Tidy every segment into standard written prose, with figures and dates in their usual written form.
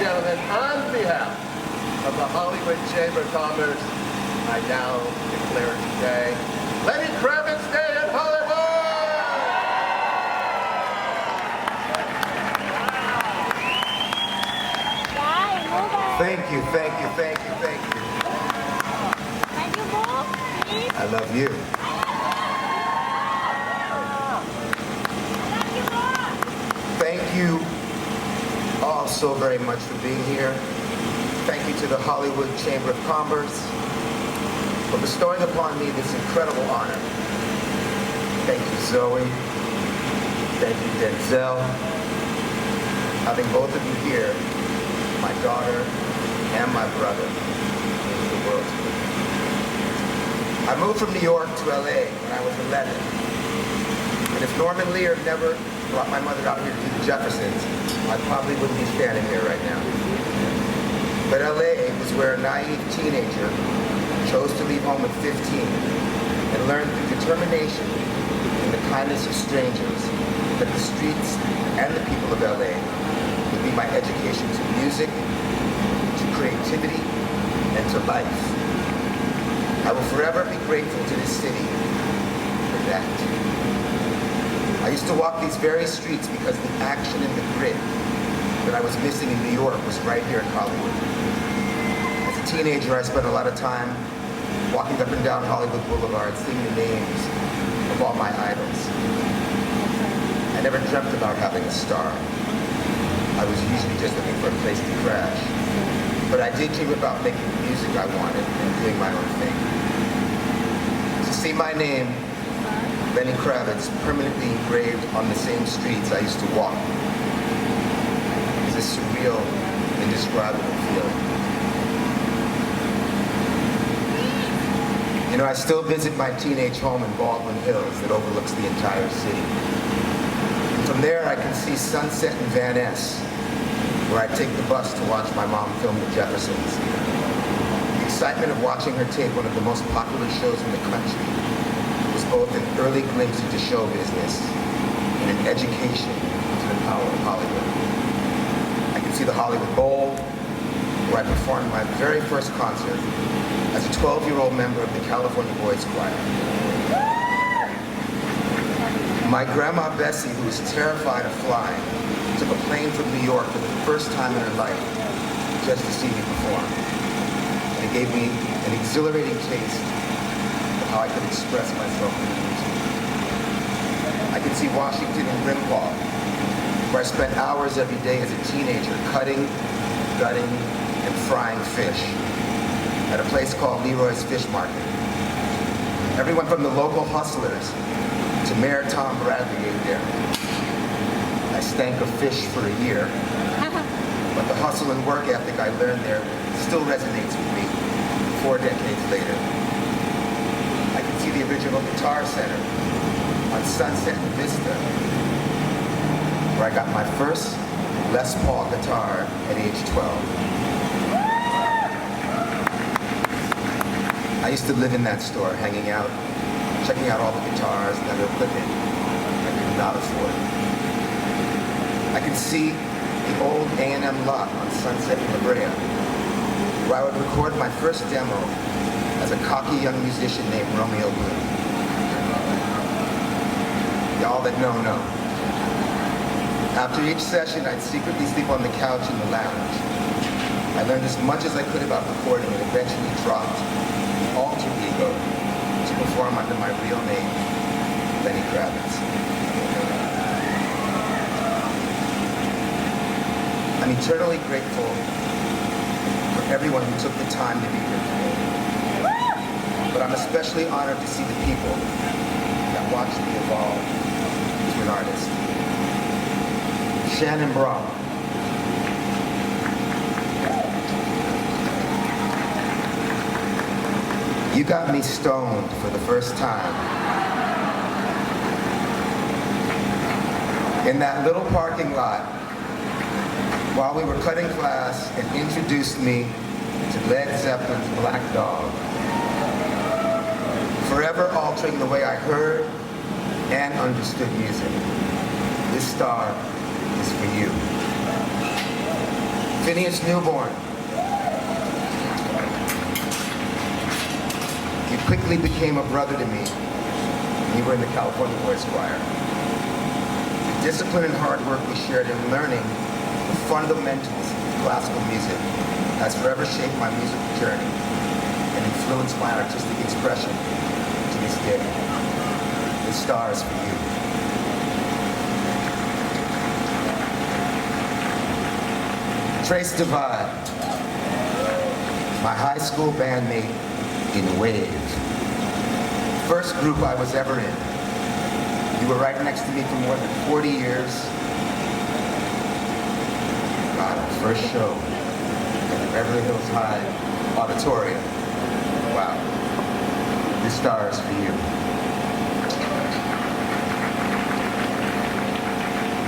gentlemen, on behalf of the Hollywood Chamber of Commerce, I now declare today Lenny Kravitz Day in Hollywood! Thank you, thank you, thank you, thank you. Thank you, Bob. Please. I love you. Thank you all so very much for being here. Thank you to the Hollywood Chamber of Commerce for bestowing upon me this incredible honor. Thank you, Zoe. Thank you, Denzel. Having both of you here, my daughter and my brother, means the world to me. I moved from New York to LA when I was 11. And if Norman Lear never brought my mother out here to do the Jeffersons, I probably wouldn't be standing here right now. But LA was where a naive teenager chose to leave home at 15 and learn through determination and the kindness of strangers that the streets and the people of LA would be my education to music, to creativity, and to life. I will forever be grateful to this city for that. I used to walk these very streets because the action and the grit that I was missing in New York was right here in Hollywood. As a teenager, I spent a lot of time walking up and down Hollywood Boulevard, singing the names of all my idols. I never dreamt about having a star. I was usually just looking for a place to crash. But I did dream about making the music I wanted and doing my own thing. To see my name, Lenny Kravitz, permanently engraved on the same streets I used to walk is a surreal, indescribable feeling. You know, I still visit my teenage home in Baldwin Hills that overlooks the entire city. From there, I can see Sunset and Van Ness, where I take the bus to watch my mom film The Jeffersons. The excitement of watching her tape one of the most popular shows in the country was both an early glimpse into show business and an education into the power of Hollywood. I can see the Hollywood Bowl, where I performed my very first concert as a 12-year-old member of the California Boys Choir. My grandma Bessie, who was terrified of flying, took a plane from New York for the first time in her life just to see me perform. And it gave me an exhilarating taste of how I could express myself in music. I could see Washington and Rimpau, where I spent hours every day as a teenager cutting, gutting, and frying fish at a place called Leroy's Fish Market. Everyone from the local hustlers to Mayor Tom Bradley ate there. I stank of fish for a year, but the hustle and work ethic I learned there still resonates with me 4 decades later. I can see the original Guitar Center on Sunset and Vista, where I got my first Les Paul guitar at age 12. I used to live in that store, hanging out, checking out all the guitars and other equipment I could not afford. I can see the old A&M lot on Sunset and La Brea, where I would record my first demo as a cocky young musician named Romeo Blue. Y'all that know, know. After each session, I'd secretly sleep on the couch in the lounge. I learned as much as I could about recording and eventually dropped the alter ego to perform under my real name, Lenny Kravitz. I'm eternally grateful for everyone who took the time to be here today. But I'm especially honored to see the people that watched me evolve to an artist. Shannon Brown. You got me stoned for the first time. In that little parking lot, while we were cutting class, and introduced me to Led Zeppelin's Black Dog, forever altering the way I heard and understood music. This star is for you. Phineas Newborn. You quickly became a brother to me. You were in the California Boys Choir. The discipline and hard work we shared in learning the fundamentals of classical music has forever shaped my musical journey and influenced my artistic expression to this day. This star is for you. Trace Divide, my high school bandmate in Wave. First group I was ever in. You were right next to me for more than 40 years. God, our first show at the Beverly Hills High Auditorium. Wow. This star is for you.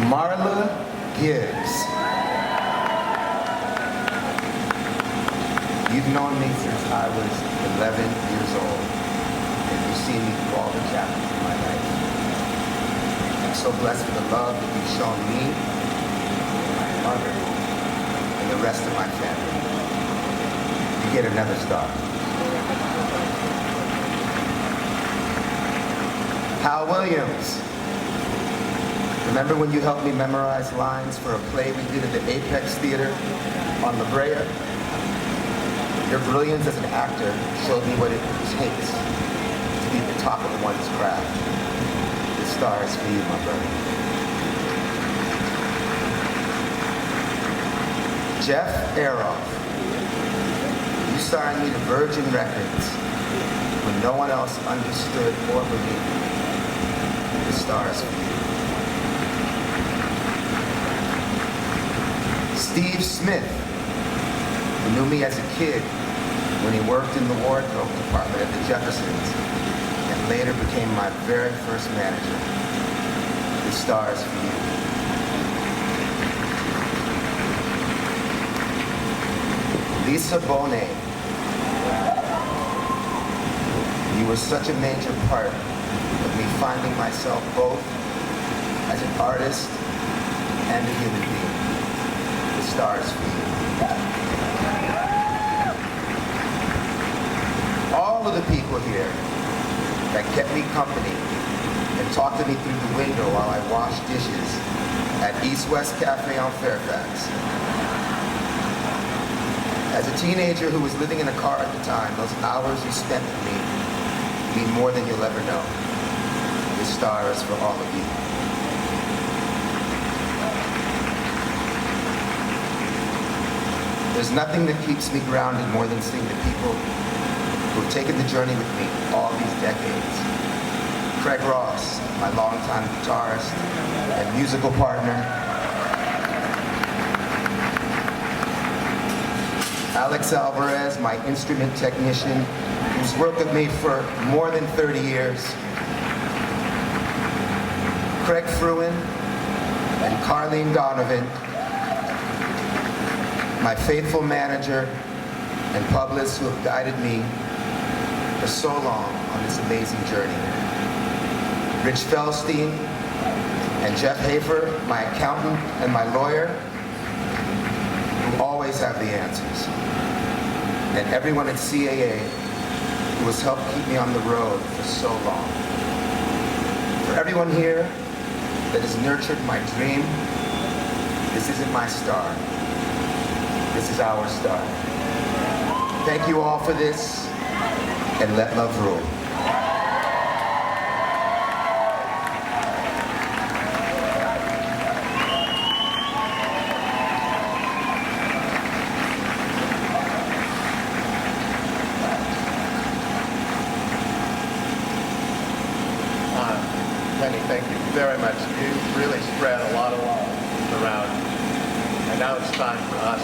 Marla Gibbs. You've known me since I was 11 years old, and you've seen me through all the chapters of my life. I'm so blessed with the love that you've shown me, my mother, and the rest of my family. You get another star. Hal Williams. Remember when you helped me memorize lines for a play we did at the Apex Theater on La Brea? Your brilliance as an actor showed me what it takes to be at the top of one's craft. This star is for you, my brother. Jeff Aroff. You signed me to Virgin Records when no one else understood or believed me. This star is for you. Steve Smith, who knew me as a kid when he worked in the wardrobe department at the Jeffersons and later became my very first manager. This star is for you. Lisa Bonet. You were such a major part of me finding myself both as an artist and a human being. This star is for you. All of the people here that kept me company and talked to me through the window while I washed dishes at East West Cafe on Fairfax. As a teenager who was living in a car at the time, those hours you spent with me mean more than you'll ever know. This star is for all of you. There's nothing that keeps me grounded more than seeing the people who have taken the journey with me all these decades. Craig Ross, my longtime guitarist and musical partner. Alex Alvarez, my instrument technician, who's worked with me for more than 30 years. Craig Fruin and Carlene Donovan, my faithful manager and publicist who have guided me for so long on this amazing journey. Rich Felstein and Jeff Hafer, my accountant and my lawyer, who always have the answers. And everyone at CAA who has helped keep me on the road for so long. For everyone here that has nurtured my dream, this isn't my star. This is our star. Thank you all for this, and let love rule. Penny, thank you very much. You really spread a lot of love around. And now it's time for us